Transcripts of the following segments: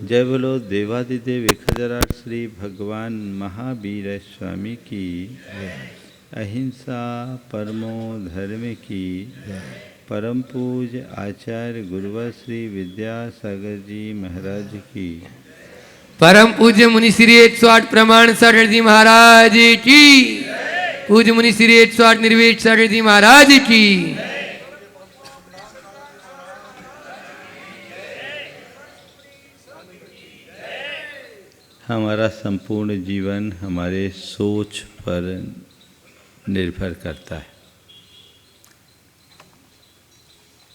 जय बोलो देवादिदेव 1008 श्री भगवान महावीर स्वामी की, अहिंसा परमो धर्म की, परम पूज आचार्य गुरुवर श्री विद्यासागर जी महाराज की, परम पूज्य मुनि श्री 108 प्रमाण सागर जी महाराज की, पूज्य मुनि श्री 108 निर्वेद सागर जी महाराज की। हमारा संपूर्ण जीवन हमारे सोच पर निर्भर करता है।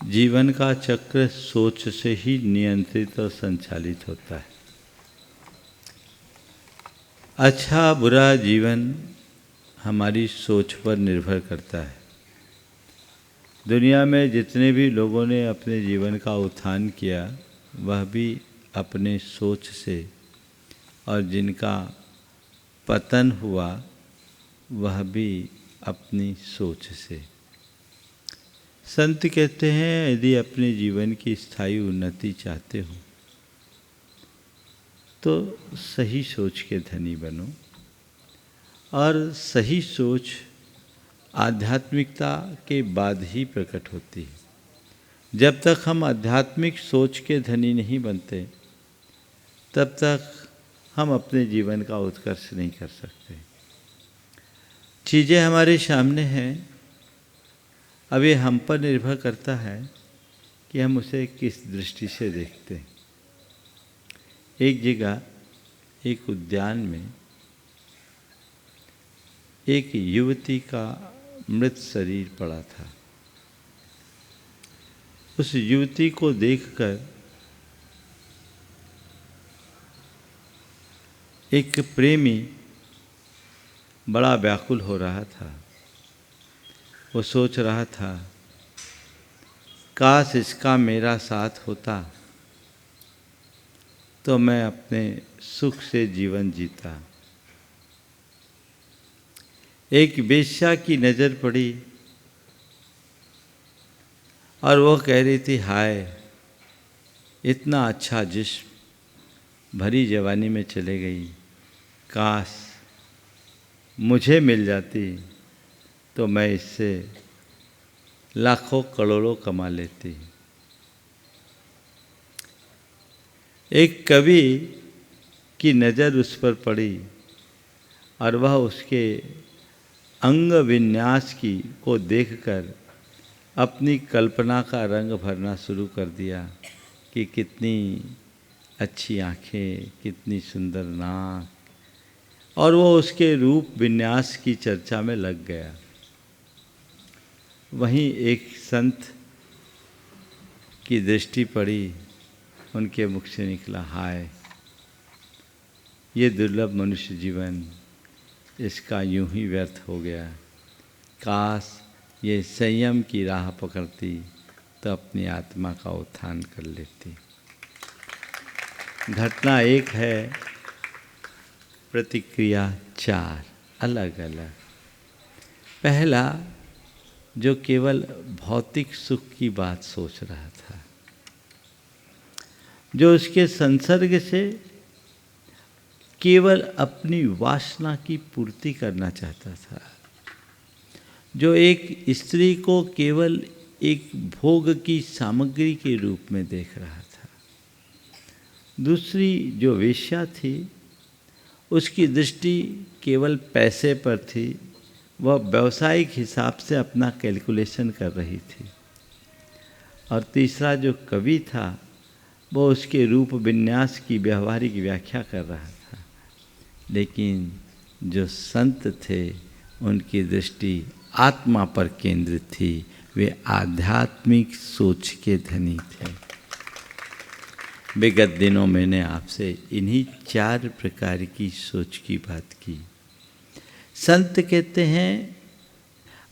जीवन का चक्र सोच से ही नियंत्रित और संचालित होता है। अच्छा बुरा जीवन हमारी सोच पर निर्भर करता है। दुनिया में जितने भी लोगों ने अपने जीवन का उत्थान किया वह भी अपने सोच से, और जिनका पतन हुआ वह भी अपनी सोच से। संत कहते हैं यदि अपने जीवन की स्थायी उन्नति चाहते हो तो सही सोच के धनी बनो, और सही सोच आध्यात्मिकता के बाद ही प्रकट होती है। जब तक हम आध्यात्मिक सोच के धनी नहीं बनते तब तक हम अपने जीवन का उत्कर्ष नहीं कर सकते। चीज़ें हमारे सामने हैं, अब ये हम पर निर्भर करता है कि हम उसे किस दृष्टि से देखते हैं। एक जगह एक उद्यान में एक युवती का मृत शरीर पड़ा था। उस युवती को देखकर एक प्रेमी बड़ा व्याकुल हो रहा था। वो सोच रहा था काश इसका मेरा साथ होता तो मैं अपने सुख से जीवन जीता। एक वेश्या की नज़र पड़ी और वो कह रही थी, हाय इतना अच्छा जिस्म भरी जवानी में चले गई, काश मुझे मिल जाती तो मैं इससे लाखों करोड़ों कमा लेती। एक कवि की नज़र उस पर पड़ी और वह उसके अंग विन्यास को देखकर अपनी कल्पना का रंग भरना शुरू कर दिया कि कितनी अच्छी आँखें, कितनी सुंदर नाक, और वो उसके रूप विन्यास की चर्चा में लग गया। वहीं एक संत की दृष्टि पड़ी, उनके मुख से निकला, हाय ये दुर्लभ मनुष्य जीवन इसका यूं ही व्यर्थ हो गया, काश ये संयम की राह पकड़ती तो अपनी आत्मा का उत्थान कर लेती। घटना एक है, प्रतिक्रिया 4 अलग अलग। पहला जो केवल भौतिक सुख की बात सोच रहा था, जो उसके संसर्ग से केवल अपनी वासना की पूर्ति करना चाहता था, जो एक स्त्री को केवल एक भोग की सामग्री के रूप में देख रहा था। दूसरी जो वेश्या थी उसकी दृष्टि केवल पैसे पर थी, वह व्यावसायिक हिसाब से अपना कैलकुलेशन कर रही थी। और तीसरा जो कवि था वो उसके रूप विन्यास की व्यवहारिक व्याख्या कर रहा था। लेकिन जो संत थे उनकी दृष्टि आत्मा पर केंद्रित थी, वे आध्यात्मिक सोच के धनी थे। विगत दिनों मैंने आपसे इन्हीं 4 प्रकार की सोच की बात की। संत कहते हैं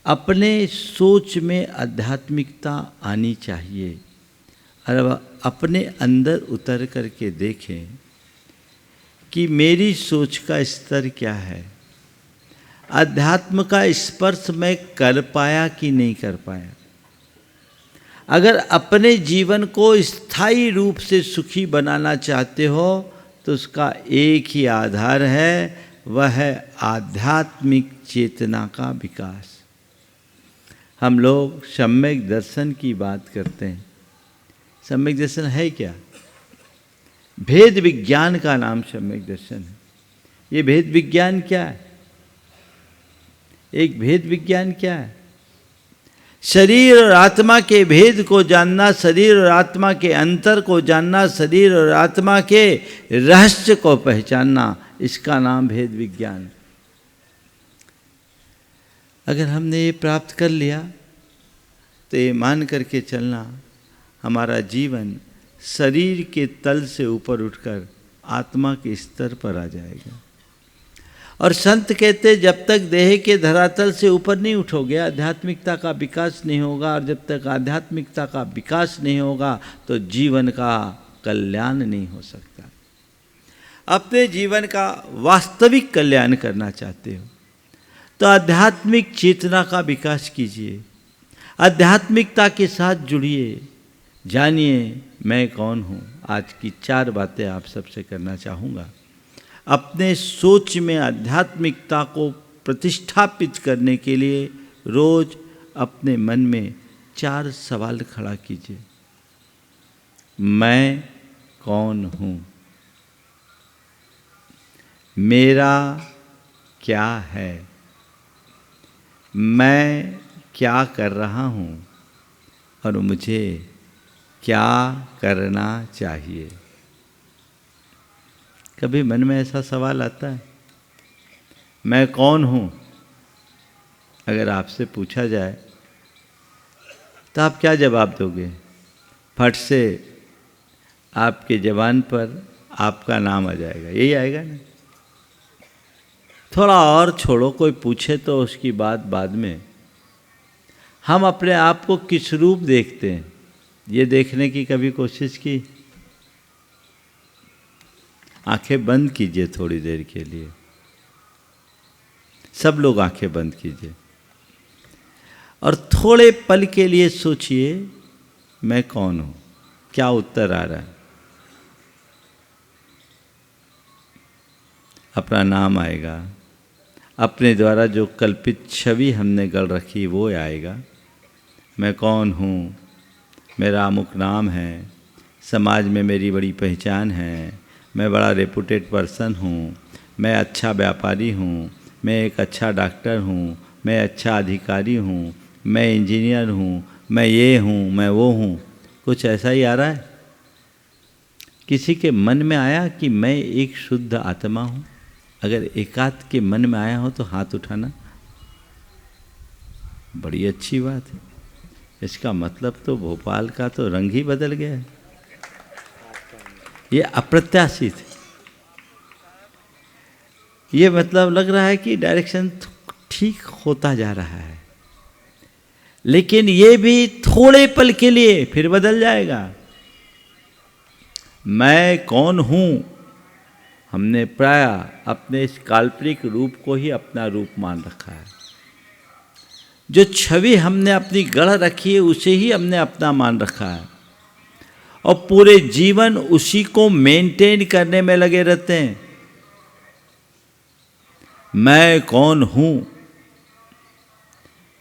अपने सोच में आध्यात्मिकता आनी चाहिए, और अपने अंदर उतर करके देखें कि मेरी सोच का स्तर क्या है, अध्यात्म का स्पर्श मैं कर पाया कि नहीं कर पाया। अगर अपने जीवन को स्थायी रूप से सुखी बनाना चाहते हो तो उसका एक ही आधार है, वह है आध्यात्मिक चेतना का विकास। हम लोग सम्यक दर्शन की बात करते हैं। सम्यक दर्शन है क्या? भेद विज्ञान का नाम सम्यक दर्शन है। ये भेद विज्ञान क्या है? एक भेद विज्ञान क्या है? शरीर और आत्मा के भेद को जानना, शरीर और आत्मा के अंतर को जानना, शरीर और आत्मा के रहस्य को पहचानना, इसका नाम भेद विज्ञान। अगर हमने ये प्राप्त कर लिया तो ये मान करके चलना, हमारा जीवन शरीर के तल से ऊपर उठकर आत्मा के स्तर पर आ जाएगा। और संत कहते जब तक देह के धरातल से ऊपर नहीं उठोगे आध्यात्मिकता का विकास नहीं होगा, और जब तक आध्यात्मिकता का विकास नहीं होगा तो जीवन का कल्याण नहीं हो सकता। अपने जीवन का वास्तविक कल्याण करना चाहते हो तो आध्यात्मिक चेतना का विकास कीजिए, आध्यात्मिकता के साथ जुड़िए, जानिए मैं कौन हूँ। आज की 4 बातें आप सबसे करना चाहूँगा। अपने सोच में आध्यात्मिकता को प्रतिष्ठापित करने के लिए रोज अपने मन में 4 सवाल खड़ा कीजिए। मैं कौन हूँ? मेरा क्या है? मैं क्या कर रहा हूँ और मुझे क्या करना चाहिए? कभी मन में ऐसा सवाल आता है, मैं कौन हूँ? अगर आपसे पूछा जाए तो आप क्या जवाब दोगे? फट से आपके ज़बान पर आपका नाम आ जाएगा, यही आएगा ना। थोड़ा और छोड़ो, कोई पूछे तो उसकी बात बाद में। हम अपने आप को किस रूप देखते हैं, ये देखने की कभी कोशिश की? आंखें बंद कीजिए थोड़ी देर के लिए, सब लोग आंखें बंद कीजिए और थोड़े पल के लिए सोचिए मैं कौन हूँ। क्या उत्तर आ रहा है? अपना नाम आएगा, अपने द्वारा जो कल्पित छवि हमने गढ़ रखी वो आएगा। मैं कौन हूँ, मेरा अमुक नाम है, समाज में मेरी बड़ी पहचान है, मैं बड़ा रेपुटेड पर्सन हूँ, मैं अच्छा व्यापारी हूँ, मैं एक अच्छा डॉक्टर हूँ, मैं अच्छा अधिकारी हूँ, मैं इंजीनियर हूँ, मैं ये हूँ, मैं वो हूँ। कुछ ऐसा ही आ रहा है? किसी के मन में आया कि मैं एक शुद्ध आत्मा हूँ? अगर एकाध के मन में आया हो तो हाथ उठाना। बड़ी अच्छी बात है। इसका मतलब तो भोपाल का तो रंग ही बदल गया है। ये अप्रत्याशित है। ये मतलब लग रहा है कि डायरेक्शन ठीक होता जा रहा है, लेकिन ये भी थोड़े पल के लिए फिर बदल जाएगा। मैं कौन हूँ, हमने प्राय अपने इस काल्पनिक रूप को ही अपना रूप मान रखा है। जो छवि हमने अपनी गढ़ रखी है उसे ही हमने अपना मान रखा है और पूरे जीवन उसी को मेंटेन करने में लगे रहते हैं। मैं कौन हूँ,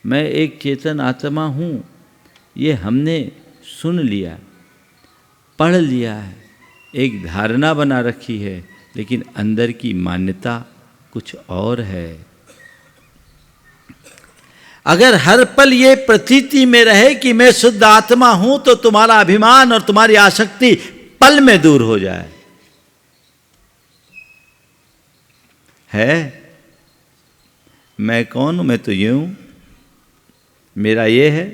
मैं एक चेतन आत्मा हूँ, ये हमने सुन लिया, पढ़ लिया है, एक धारणा बना रखी है, लेकिन अंदर की मान्यता कुछ और है। अगर हर पल ये प्रतीति में रहे कि मैं शुद्ध आत्मा हूं तो तुम्हारा अभिमान और तुम्हारी आसक्ति पल में दूर हो जाए। है मैं कौन हूं, मैं तो ये हूं, मेरा ये है,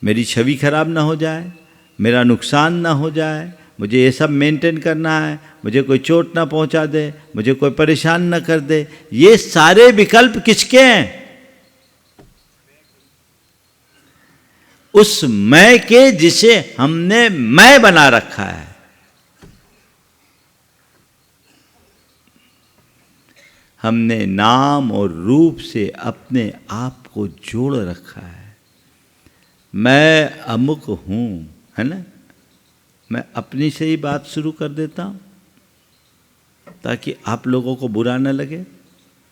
मेरी छवि खराब ना हो जाए, मेरा नुकसान ना हो जाए, मुझे ये सब मेंटेन करना है, मुझे कोई चोट ना पहुंचा दे, मुझे कोई परेशान ना कर दे। ये सारे विकल्प किसके हैं? उस मैं के जिसे हमने मैं बना रखा है। हमने नाम और रूप से अपने आप को जोड़ रखा है। मैं अमुक हूँ, है ना, मैं अपनी से ही बात शुरू कर देता हूँ ताकि आप लोगों को बुरा न लगे।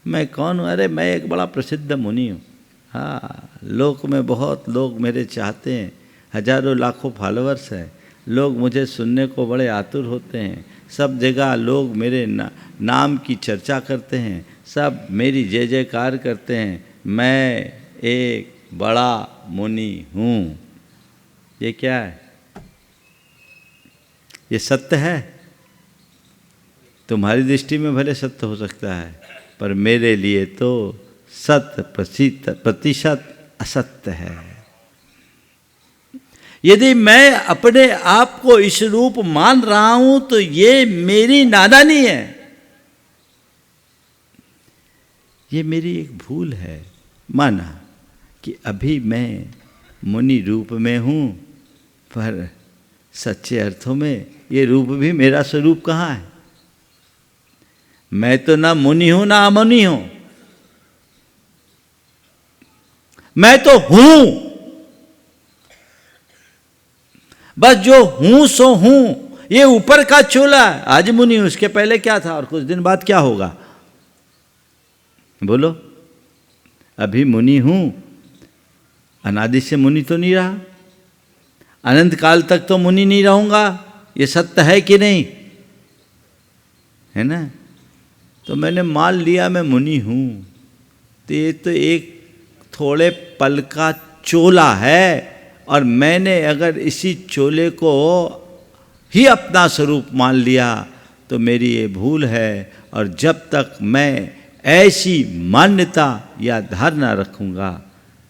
मैं कौन हूँ? अरे मैं एक बड़ा प्रसिद्ध मुनि हूँ। हाँ, लोक में बहुत लोग मेरे चाहते हैं, हजारों लाखों फॉलोअर्स हैं, लोग मुझे सुनने को बड़े आतुर होते हैं, सब जगह लोग मेरे नाम की चर्चा करते हैं, सब मेरी जय जयकार करते हैं। मैं एक बड़ा मुनि हूँ। ये क्या है? ये सत्य है? तुम्हारी दृष्टि में भले सत्य हो सकता है, पर मेरे लिए तो 100% असत्य है। यदि मैं अपने आप को इस रूप मान रहा हूं तो ये मेरी नादानी है, ये मेरी एक भूल है। माना कि अभी मैं मुनि रूप में हूं, पर सच्चे अर्थों में ये रूप भी मेरा स्वरूप कहाँ है? मैं तो ना मुनि हूं ना अमुनि हूं, मैं तो हूं। बस जो हूं सो हूं, ये ऊपर का चोला। आज मुनि हूं, उसके पहले क्या था और कुछ दिन बाद क्या होगा? बोलो। अभी मुनि हूं, अनादि से मुनि तो नहीं रहा, अनंत काल तक तो मुनि नहीं रहूंगा। ये सत्य है कि नहीं? है ना? तो मैंने मान लिया मैं मुनि हूं, तो ये तो एक थोड़े पल का चोला है, और मैंने अगर इसी चोले को ही अपना स्वरूप मान लिया तो मेरी ये भूल है। और जब तक मैं ऐसी मान्यता या धारणा रखूंगा,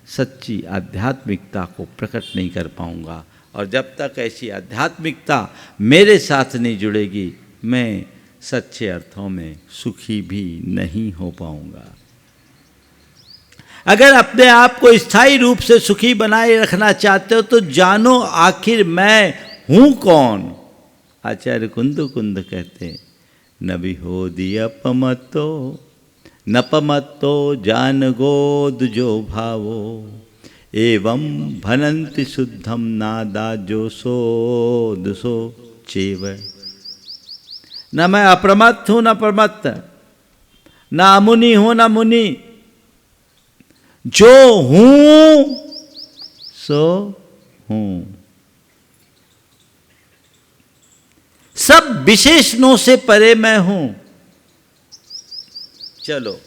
सच्ची आध्यात्मिकता को प्रकट नहीं कर पाऊंगा। और जब तक ऐसी आध्यात्मिकता मेरे साथ नहीं जुड़ेगी, मैं सच्चे अर्थों में सुखी भी नहीं हो पाऊंगा। अगर अपने आप को स्थायी रूप से सुखी बनाए रखना चाहते हो तो जानो आखिर मैं हूं कौन। आचार्य कुंद कहते, नबी हो दियपमतो नपमतो जान गोद जो भावो, एवं भनंति शुद्धम नादा जो सो सो चेव। न मैं अप्रमत्त हूं न प्रमत्त, न अमुनि हूं न मुनि, जो हूं सो हूं। सब विशेषणों से परे मैं हूं। चलो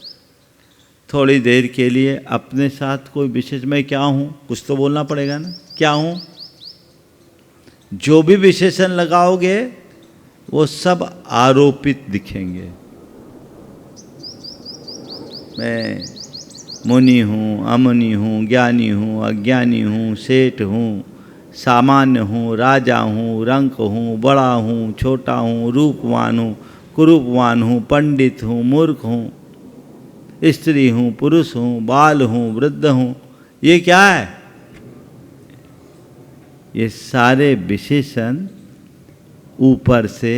थोड़ी देर के लिए अपने साथ कोई विशेष, मैं क्या हूं, कुछ तो बोलना पड़ेगा ना। क्या हूं? जो भी विशेषण लगाओगे वो सब आरोपित दिखेंगे। मैं मुनि हूँ, अमुनि हूँ, ज्ञानी हूँ, अज्ञानी हूँ, सेठ हूँ, सामान्य हूँ, राजा हूँ, रंक हूँ, बड़ा हूँ, छोटा हूँ, रूपवान हूँ, कुरूपवान हूँ, पंडित हूँ, मूर्ख हूँ, स्त्री हूँ, पुरुष हूँ, बाल हूँ, वृद्ध हूँ। ये क्या है? ये सारे विशेषण ऊपर से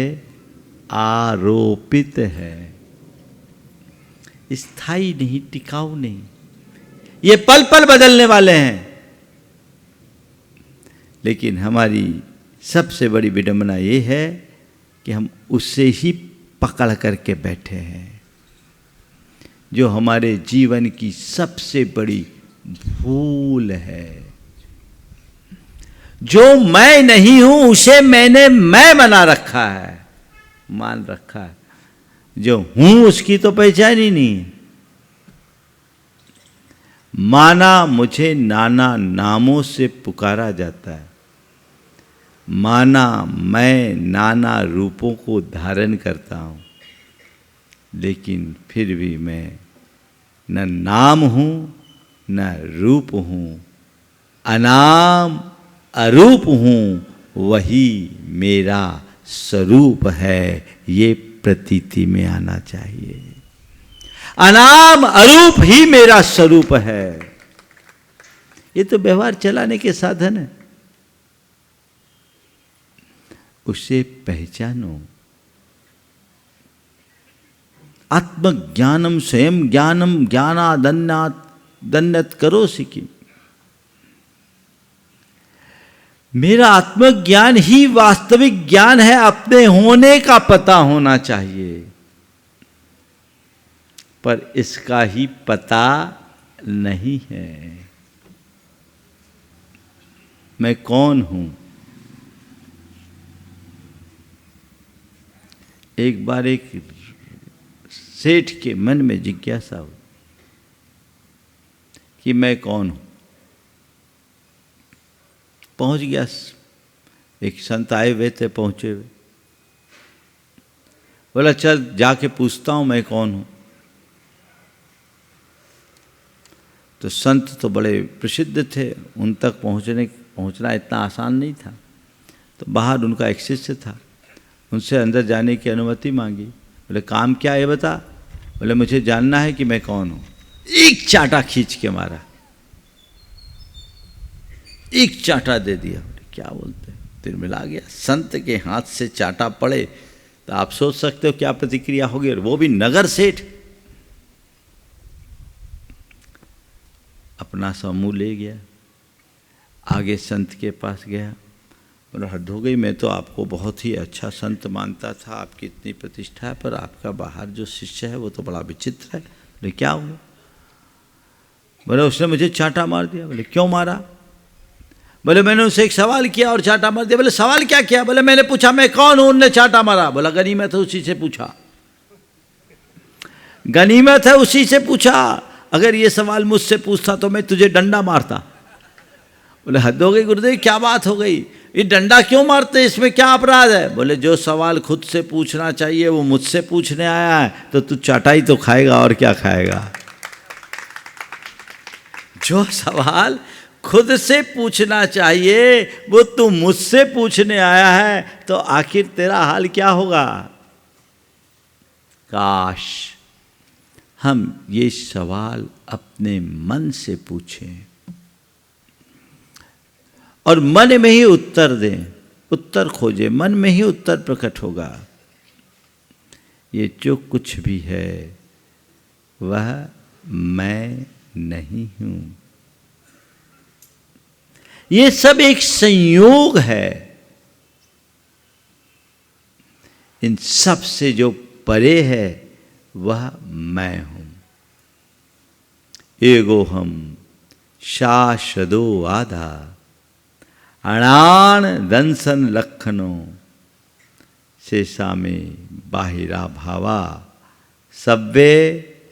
आरोपित है, स्थायी नहीं, टिकाऊ नहीं। ये पल पल बदलने वाले हैं। लेकिन हमारी सबसे बड़ी विडंबना ये है कि हम उससे ही पकड़ करके बैठे हैं, जो हमारे जीवन की सबसे बड़ी भूल है। जो मैं नहीं हूं उसे मैंने मैं बना रखा है, मान रखा है। जो हूं उसकी तो पहचान ही नहीं है। माना मुझे नाना नामों से पुकारा जाता है, माना मैं नाना रूपों को धारण करता हूं, लेकिन फिर भी मैं न नाम हूं न रूप हूं, अनाम अरूप हूं, वही मेरा स्वरूप है। ये प्रतीति में आना चाहिए। अनाम अरूप ही मेरा स्वरूप है। ये तो व्यवहार चलाने के साधन है, उसे पहचानो। आत्मज्ञानम स्वयं ज्ञानम ज्ञानादन्नात् दन्नत करो सिकिम। मेरा आत्मज्ञान ही वास्तविक ज्ञान है, अपने होने का पता होना चाहिए, पर इसका ही पता नहीं है। मैं कौन हूं? एक बार एक सेठ के मन में जिज्ञासा हुई कि मैं कौन हूं। पहुंच गया, एक संत आए हुए थे, पहुंचे हुए, बोला चल जाके पूछता हूं मैं कौन हूं। तो संत तो बड़े प्रसिद्ध थे, उन तक पहुंचना इतना आसान नहीं था। तो बाहर उनका एक शिष्य था, उनसे अंदर जाने की अनुमति मांगी। बोले काम क्या है बता? बोले मुझे जानना है कि मैं कौन हूं। एक चाटा खींच के मारा, एक चाटा दे दिया। क्या बोलते हैं, तिरमिला गया। संत के हाथ से चाटा पड़े तो आप सोच सकते हो क्या प्रतिक्रिया होगी, और वो भी नगर सेठ। अपना समूह ले गया, आगे संत के पास गया, बोला हद हो गई, मैं तो आपको बहुत ही अच्छा संत मानता था, आपकी इतनी प्रतिष्ठा है, पर आपका बाहर जो शिष्य है वो तो बड़ा विचित्र है। बोले क्या हुआ? बोले उसने मुझे चाटा मार दिया। बोले क्यों मारा? बोले मैंने उसे एक सवाल किया और चाटा मार दिया। बोले सवाल क्या किया? बोले मैंने पूछा मैं कौन हूं, उनने चाटा मारा। बोला गनीमत है, उसी से पूछा, गनीमत है, उसी से पूछा। अगर ये सवाल मुझसे पूछता तो मैं तुझे डंडा मारता। बोले हद हो गई गुरुदेव, क्या बात हो गई, ये डंडा क्यों मारते, इसमें क्या अपराध है? बोले जो सवाल खुद से पूछना चाहिए वो मुझसे पूछने आया है, तो तू चाटाई तो खाएगा और क्या खाएगा। जो सवाल खुद से पूछना चाहिए वो तू मुझसे पूछने आया है, तो आखिर तेरा हाल क्या होगा। काश हम ये सवाल अपने मन से पूछें और मन में ही उत्तर दें, उत्तर खोजें, मन में ही उत्तर प्रकट होगा। ये जो कुछ भी है वह मैं नहीं हूं, ये सब एक संयोग है। इन सब से जो परे है वह मैं हूं। एगोहम शाश्वतो आधा अणान दंसन लक्षणो शेषा में बाहिरा भावा सब्वे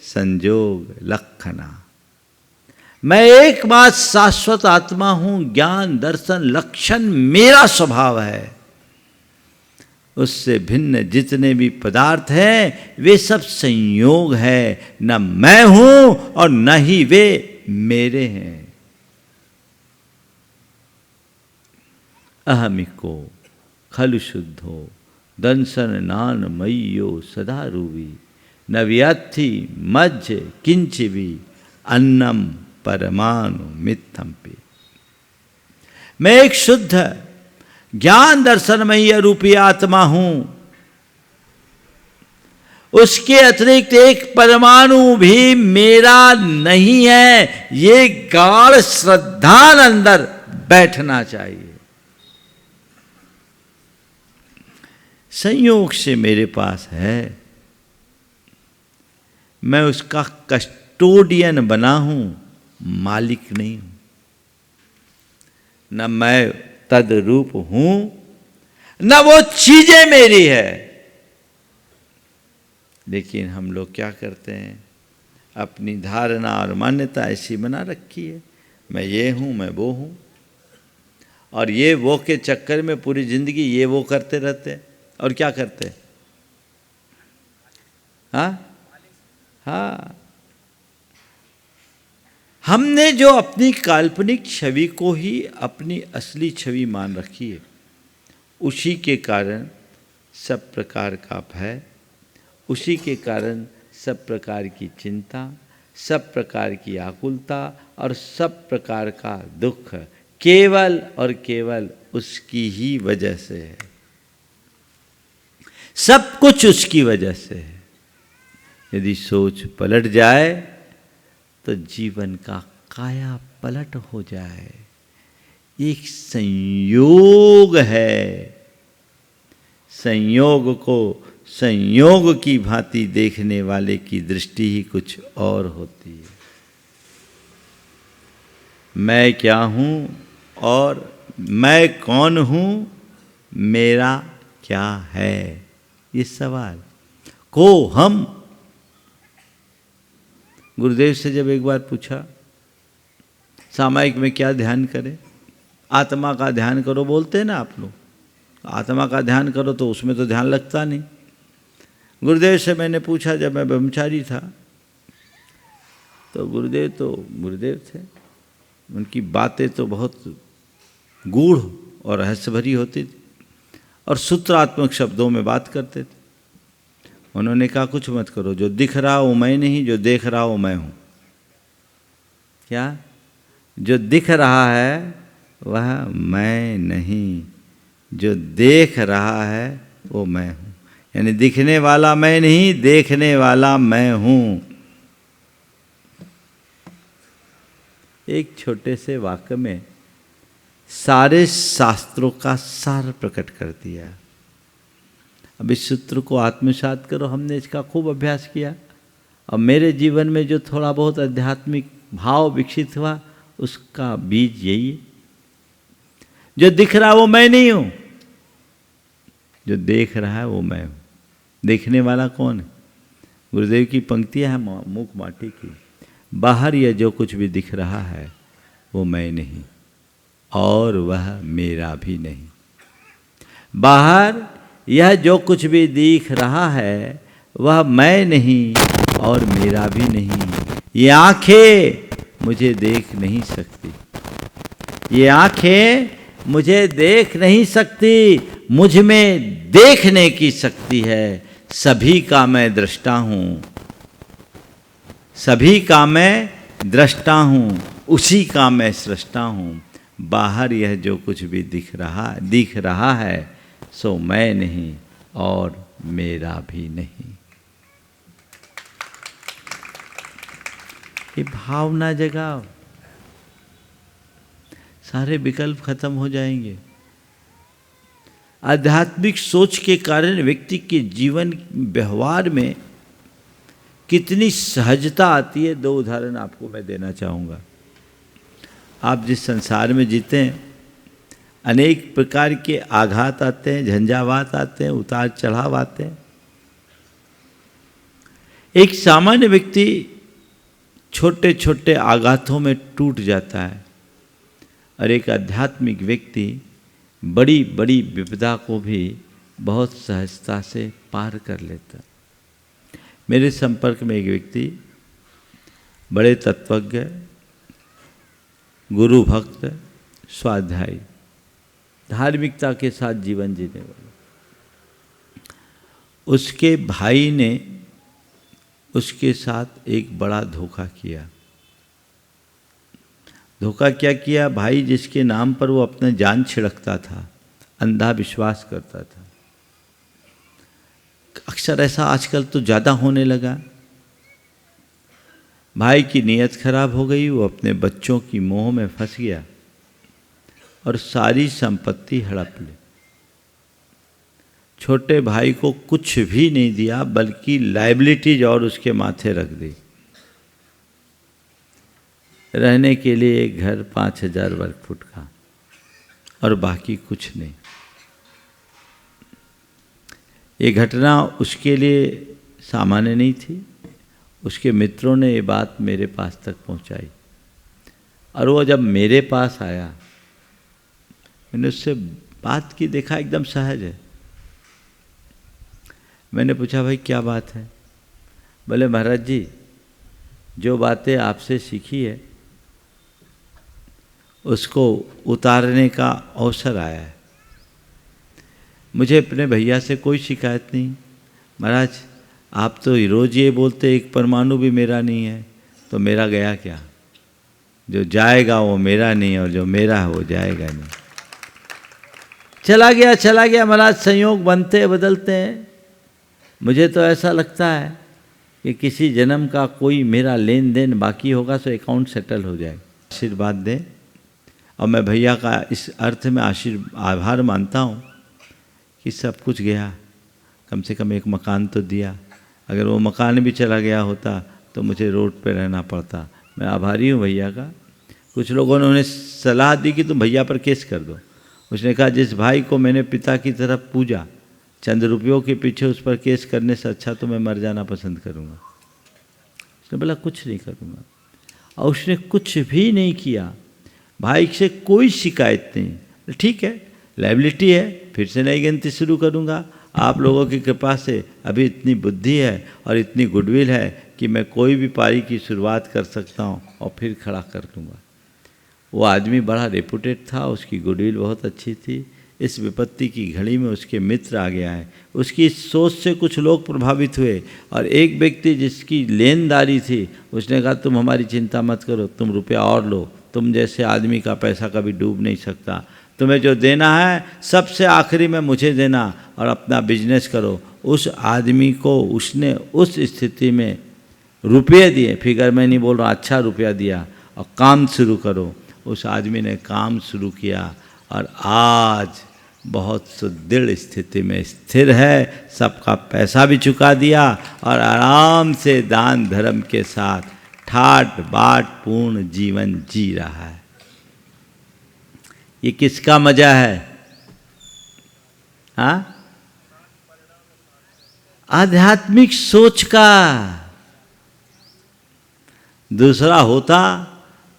संजोग लक्षणा। मैं एकमात्र शाश्वत आत्मा हूं, ज्ञान दर्शन लक्षण मेरा स्वभाव है। उससे भिन्न जितने भी पदार्थ हैं वे सब संयोग है, न मैं हूं और न ही वे मेरे हैं। अहमिको खलु शुद्धो दंसन नान मय्यो सदा रूवी न व्यथि मज्ज किंचिवी अन्नम परमाणु मिथ्यम पे। मैं एक शुद्ध ज्ञान दर्शनमयी रूपी आत्मा हूं, उसके अतिरिक्त एक परमाणु भी मेरा नहीं है। ये गाढ़ श्रद्धा अंदर बैठना चाहिए। संयोग से मेरे पास है, मैं उसका कस्टोडियन बना हूं, मालिक नहीं हूं। न मैं तद्रूप हूं न वो चीजें मेरी है। लेकिन हम लोग क्या करते हैं, अपनी धारणा और मान्यता ऐसी बना रखी है, मैं ये हूं, मैं वो हूं, और ये वो के चक्कर में पूरी जिंदगी ये वो करते रहते हैं। और क्या करते हैं? हाँ, हमने जो अपनी काल्पनिक छवि को ही अपनी असली छवि मान रखी है, उसी के कारण सब प्रकार का भय, उसी के कारण सब प्रकार की चिंता, सब प्रकार की आकुलता और सब प्रकार का दुख केवल और केवल उसकी ही वजह से है। सब कुछ उसकी वजह से है। यदि सोच पलट जाए तो जीवन का काया पलट हो जाए। एक संयोग है। संयोग को संयोग की भांति देखने वाले की दृष्टि ही कुछ और होती है। मैं क्या हूँ और मैं कौन हूँ, मेरा क्या है, ये सवाल को हम। गुरुदेव से जब एक बार पूछा सामायिक में क्या ध्यान करें, आत्मा का ध्यान करो बोलते हैं ना आप लोग, आत्मा का ध्यान करो तो उसमें तो ध्यान लगता नहीं। गुरुदेव से मैंने पूछा जब मैं ब्रह्मचारी था, तो गुरुदेव थे, उनकी बातें तो बहुत गूढ़ और रहस्य भरी होती थी और सूत्रात्मक शब्दों में बात करते थे। उन्होंने कहा कुछ मत करो, जो दिख रहा वो मैं नहीं, जो देख रहा वो मैं हूँ। क्या? जो दिख रहा है वह मैं नहीं, जो देख रहा है वो मैं हूँ। यानी दिखने वाला मैं नहीं, देखने वाला मैं हूँ। एक छोटे से वाक्य में सारे शास्त्रों का सार प्रकट कर दिया। अब इस सूत्र को आत्मसात करो। हमने इसका खूब अभ्यास किया और मेरे जीवन में जो थोड़ा बहुत आध्यात्मिक भाव विकसित हुआ उसका बीज यही है। जो दिख रहा वो मैं नहीं हूँ, जो देख रहा है वो मैं हूँ। देखने वाला कौन है? गुरुदेव की पंक्तियाँ हैं मूक माटी की, बाहर यह जो कुछ भी दिख रहा है वो मैं नहीं और वह मेरा भी नहीं। बाहर यह जो कुछ भी दिख रहा है वह मैं नहीं और मेरा भी नहीं। ये आंखें मुझे देख नहीं सकती, ये आंखें मुझे देख नहीं सकती, मुझ में देखने की शक्ति है। सभी का मैं दृष्टा हूँ, सभी का मैं दृष्टा हूँ, उसी का मैं सृष्टा हूँ। बाहर यह जो कुछ भी दिख रहा है सो मैं नहीं और मेरा भी नहीं। ये भावना जगाओ, सारे विकल्प खत्म हो जाएंगे। आध्यात्मिक सोच के कारण व्यक्ति के जीवन व्यवहार में कितनी सहजता आती है। 2 उदाहरण आपको मैं देना चाहूँगा। आप जिस संसार में जीते हैं अनेक प्रकार के आघात आते हैं, झंझावात आते हैं, उतार चढ़ाव आते हैं। एक सामान्य व्यक्ति छोटे छोटे आघातों में टूट जाता है और एक आध्यात्मिक व्यक्ति बड़ी बड़ी विपदा को भी बहुत सहजता से पार कर लेता। मेरे संपर्क में एक व्यक्ति बड़े तत्वज्ञ, गुरु भक्त, स्वाध्यायी, धार्मिकता के साथ जीवन जीने वाले, उसके भाई ने उसके साथ एक बड़ा धोखा किया। धोखा क्या किया? भाई जिसके नाम पर वो अपने जान छिड़कता था, अंधा विश्वास करता था। अक्सर ऐसा आजकल तो ज़्यादा होने लगा। भाई की नीयत खराब हो गई, वो अपने बच्चों की मोह में फंस गया और सारी संपत्ति हड़प ली। छोटे भाई को कुछ भी नहीं दिया बल्कि लायबिलिटीज और उसके माथे रख दी। रहने के लिए एक घर 5000 वर्ग फुट का और बाकी कुछ नहीं। ये घटना उसके लिए सामान्य नहीं थी। उसके मित्रों ने ये बात मेरे पास तक पहुंचाई और वो जब मेरे पास आया, मैंने उससे बात की, देखा एकदम सहज है। मैंने पूछा भाई क्या बात है? बोले महाराज जी, जो बातें आपसे सीखी है उसको उतारने का अवसर आया है। मुझे अपने भैया से कोई शिकायत नहीं। महाराज आप तो रोज ये बोलते एक परमाणु भी मेरा नहीं है, तो मेरा गया क्या? जो जाएगा वो मेरा नहीं और जो मेरा है वो जाएगा नहीं। चला गया महाराज। संयोग बनते बदलते हैं। मुझे तो ऐसा लगता है कि किसी जन्म का कोई मेरा लेन देन बाकी होगा तो अकाउंट सेटल हो जाएगा। आशीर्वाद दें और मैं भैया का इस अर्थ में आभार मानता हूँ कि सब कुछ गया, कम से कम एक मकान तो दिया। अगर वो मकान भी चला गया होता तो मुझे रोड पे रहना पड़ता। मैं आभारी हूँ भैया का। कुछ लोगों ने उन्हें सलाह दी कि तुम भैया पर केस कर दो। उसने कहा जिस भाई को मैंने पिता की तरफ पूजा, चंद रुपयों के पीछे उस पर केस करने से अच्छा तो मैं मर जाना पसंद करूँगा। उसने बोला कुछ नहीं करूँगा, और उसने कुछ भी नहीं किया। भाई से कोई शिकायत नहीं। ठीक है, लायबिलिटी है, फिर से नई गिनती शुरू करूँगा। आप लोगों की कृपा से अभी इतनी बुद्धि है और इतनी गुडविल है कि मैं कोई भी पारी की शुरुआत कर सकता हूँ और फिर खड़ा कर लूँगा। वो आदमी बड़ा रेपुटेड था, उसकी गुडविल बहुत अच्छी थी। इस विपत्ति की घड़ी में उसके मित्र आ गया है। उसकी इस सोच से कुछ लोग प्रभावित हुए, और एक व्यक्ति जिसकी लेनदारी थी उसने कहा तुम हमारी चिंता मत करो, तुम रुपया और लो, तुम जैसे आदमी का पैसा कभी डूब नहीं सकता, तुम्हें जो देना है सबसे आखिरी में मुझे देना और अपना बिजनेस करो। उस आदमी को उसने उस स्थिति में रुपये दिए, फिगर मैं नहीं बोल रहा, अच्छा रुपया दिया, और काम शुरू करो। उस आदमी ने काम शुरू किया और आज बहुत सुदृढ़ स्थिति में स्थिर है, सबका पैसा भी चुका दिया और आराम से दान धर्म के साथ ठाट बाट पूर्ण जीवन जी रहा है। ये किसका मजा है? हाँ, आध्यात्मिक सोच का। दूसरा होता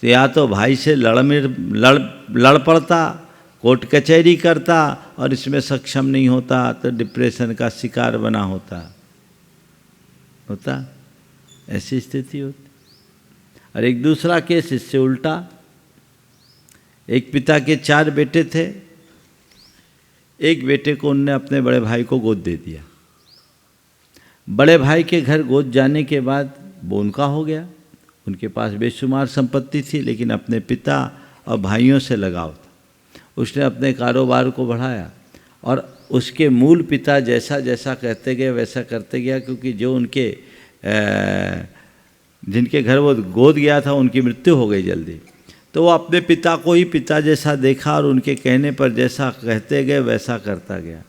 तो या तो भाई से लड़ पड़ता, कोर्ट कचहरी करता, और इसमें सक्षम नहीं होता तो डिप्रेशन का शिकार बना होता। ऐसी स्थिति होती। और एक दूसरा केस इससे उल्टा। एक पिता के 4 बेटे थे। एक बेटे को उनने अपने बड़े भाई को गोद दे दिया। बड़े भाई के घर गोद जाने के बाद वो उनका हो गया। उनके पास बेशुमार संपत्ति थी, लेकिन अपने पिता और भाइयों से लगाव था। उसने अपने कारोबार को बढ़ाया और उसके मूल पिता जैसा जैसा कहते गए वैसा करते गया, क्योंकि जो उनके जिनके घर वो गोद गया था उनकी मृत्यु हो गई जल्दी। तो वो अपने पिता को ही पिता जैसा देखा और उनके कहने पर जैसा कहते गए वैसा करता गया।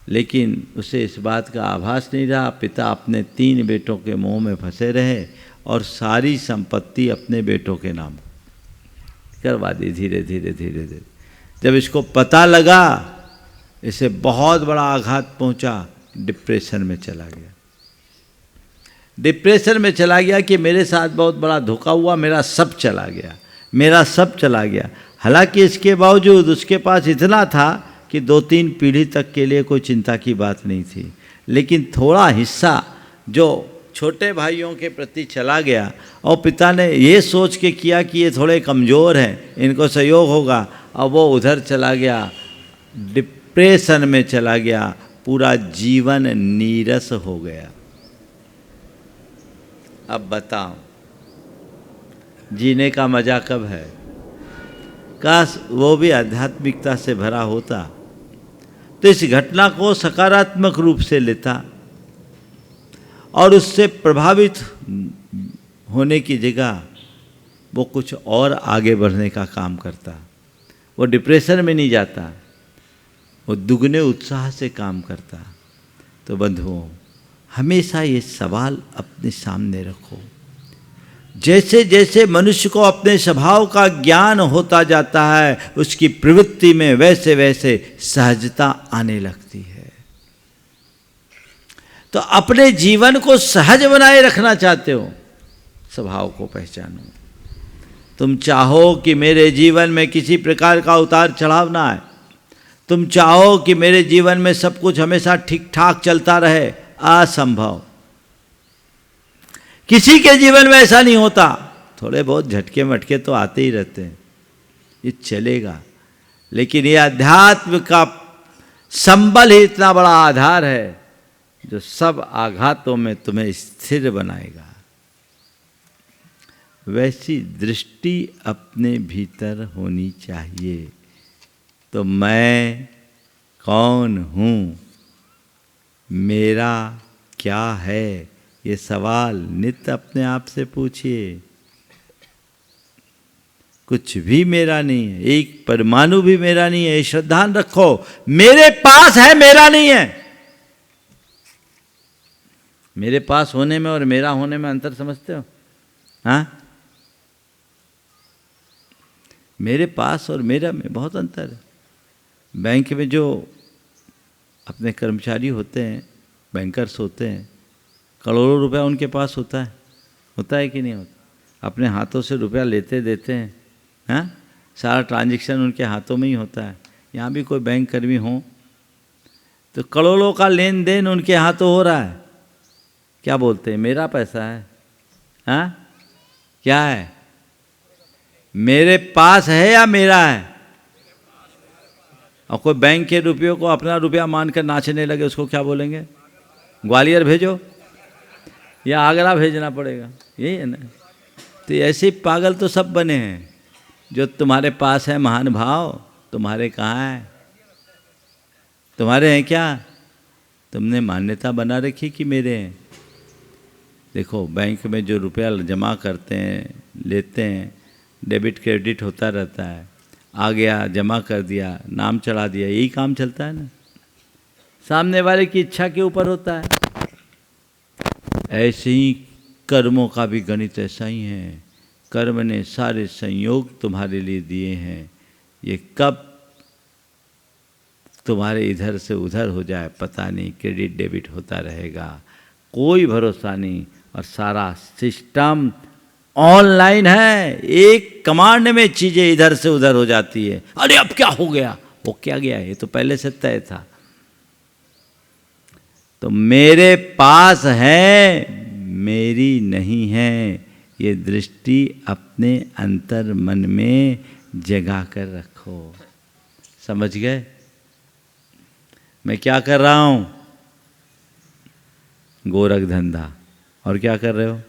लेकिन उसे इस बात का आभास नहीं रहा। पिता अपने 3 बेटों के मोह में फंसे रहे और सारी संपत्ति अपने बेटों के नाम करवा दी। धीरे धीरे धीरे धीरे जब इसको पता लगा, इसे बहुत बड़ा आघात पहुंचा, डिप्रेशन में चला गया। डिप्रेशन में चला गया कि मेरे साथ बहुत बड़ा धोखा हुआ, मेरा सब चला गया, मेरा सब चला गया। हालांकि इसके बावजूद उसके पास इतना था कि 2-3 पीढ़ी तक के लिए कोई चिंता की बात नहीं थी। लेकिन थोड़ा हिस्सा जो छोटे भाइयों के प्रति चला गया, और पिता ने ये सोच के किया कि ये थोड़े कमज़ोर हैं, इनको सहयोग होगा, और वो उधर चला गया, डिप्रेशन में चला गया, पूरा जीवन नीरस हो गया। अब बताओ जीने का मजा कब है? काश वो भी आध्यात्मिकता से भरा होता तो इस घटना को सकारात्मक रूप से लेता और उससे प्रभावित होने की जगह वो कुछ और आगे बढ़ने का काम करता। वो डिप्रेशन में नहीं जाता, वो दुगने उत्साह से काम करता। तो बंधुओं, हमेशा ये सवाल अपने सामने रखो। जैसे जैसे मनुष्य को अपने स्वभाव का ज्ञान होता जाता है, उसकी प्रवृत्ति में वैसे वैसे सहजता आने लगती है। तो अपने जीवन को सहज बनाए रखना चाहते हो, स्वभाव को पहचानो। तुम चाहो कि मेरे जीवन में किसी प्रकार का उतार चढ़ाव ना आए, तुम चाहो कि मेरे जीवन में सब कुछ हमेशा ठीक ठाक चलता रहे, असंभव। किसी के जीवन में ऐसा नहीं होता। थोड़े बहुत झटके मटके तो आते ही रहते हैं, ये चलेगा। लेकिन ये अध्यात्म का संबल ही इतना बड़ा आधार है जो सब आघातों में तुम्हें स्थिर बनाएगा। वैसी दृष्टि अपने भीतर होनी चाहिए। तो मैं कौन हूँ, मेरा क्या है, ये सवाल नित्य अपने आप से पूछिए। कुछ भी मेरा नहीं है, एक परमाणु भी मेरा नहीं है। श्रद्धा रखो, मेरे पास है, मेरा नहीं है। मेरे पास होने में और मेरा होने में अंतर समझते हो? हाँ, मेरे पास और मेरा में बहुत अंतर है। बैंक में जो अपने कर्मचारी होते हैं, बैंकर्स होते हैं, करोड़ों रुपया उनके पास होता है कि नहीं होता? अपने हाथों से रुपया लेते देते हैं, हाँ, सारा ट्रांजैक्शन उनके हाथों में ही होता है। यहाँ भी कोई बैंक कर्मी हो तो करोड़ों का लेन देन उनके हाथों हो रहा है। क्या बोलते हैं? मेरा पैसा है। हाँ, क्या है? मेरे पास है या मेरा है? और कोई बैंक के रुपयों को अपना रुपया मानकर नाचने लगे, उसको क्या बोलेंगे? ग्वालियर भेजो या आगरा भेजना पड़ेगा, यही है ना। तो ऐसे पागल तो सब बने हैं। जो तुम्हारे पास है महान भाव, तुम्हारे कहाँ है? तुम्हारे हैं क्या? तुमने मान्यता बना रखी कि मेरे हैं। देखो, बैंक में जो रुपया जमा करते हैं, लेते हैं, डेबिट क्रेडिट होता रहता है। आ गया, जमा कर दिया, नाम चढ़ा दिया, यही काम चलता है ना। सामने वाले की इच्छा के ऊपर होता है। ऐसे ही कर्मों का भी गणित ऐसा ही है। कर्म ने सारे संयोग तुम्हारे लिए दिए हैं। ये कब तुम्हारे इधर से उधर हो जाए पता नहीं, क्रेडिट डेबिट होता रहेगा, कोई भरोसा नहीं। और सारा सिस्टम ऑनलाइन है, एक कमांड में चीज़ें इधर से उधर हो जाती है। अरे अब क्या हो गया? वो क्या गया? ये तो पहले से तय था। तो मेरे पास है, मेरी नहीं है, ये दृष्टि अपने अंतर मन में जगा कर रखो। समझ गए? मैं क्या कर रहा हूं? गोरख धंधा। और क्या कर रहे हो?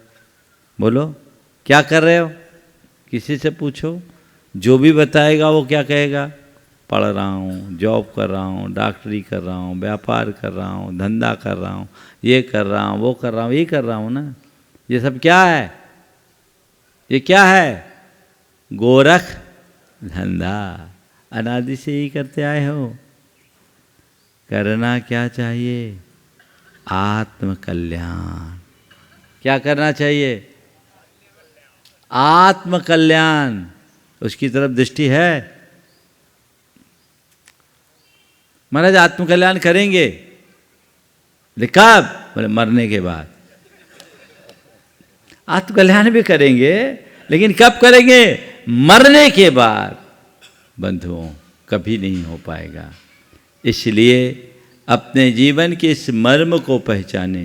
बोलो, क्या कर रहे हो? किसी से पूछो, जो भी बताएगा वो क्या कहेगा? पढ़ रहा हूँ, जॉब कर रहा हूँ, डॉक्टरी कर रहा हूँ, व्यापार कर रहा हूँ, धंधा कर रहा हूँ, ये कर रहा हूँ, वो कर रहा हूँ, ये कर रहा हूँ ना। ये सब क्या है? ये क्या है? गोरख धंधा। अनादि से ही करते आए हो। करना क्या चाहिए? आत्म कल्याण। क्या करना चाहिए? आत्म कल्याण। उसकी तरफ दृष्टि है। महाराज आत्म कल्याण करेंगे, कब? बोले मरने के बाद। आत्म कल्याण भी करेंगे, लेकिन कब करेंगे? मरने के बाद। बंधुओं, कभी नहीं हो पाएगा। इसलिए अपने जीवन के इस मर्म को पहचाने।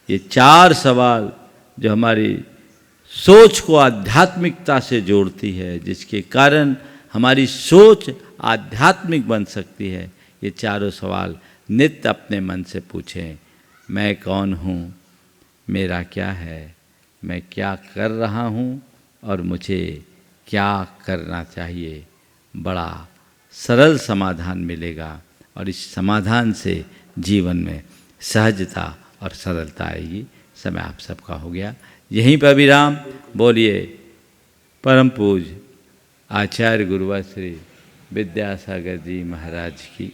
ये 4 सवाल जो हमारी सोच को आध्यात्मिकता से जोड़ती है, जिसके कारण हमारी सोच आध्यात्मिक बन सकती है, ये 4 सवाल नित्य अपने मन से पूछें। मैं कौन हूँ? मेरा क्या है? मैं क्या कर रहा हूँ? और मुझे क्या करना चाहिए? बड़ा सरल समाधान मिलेगा। और इस समाधान से जीवन में सहजता और सरलता आएगी। समय आप सबका हो गया। यहीं पर विराम। बोलिए परम पूज्य आचार्य गुरुवर श्री विद्यासागर जी महाराज की।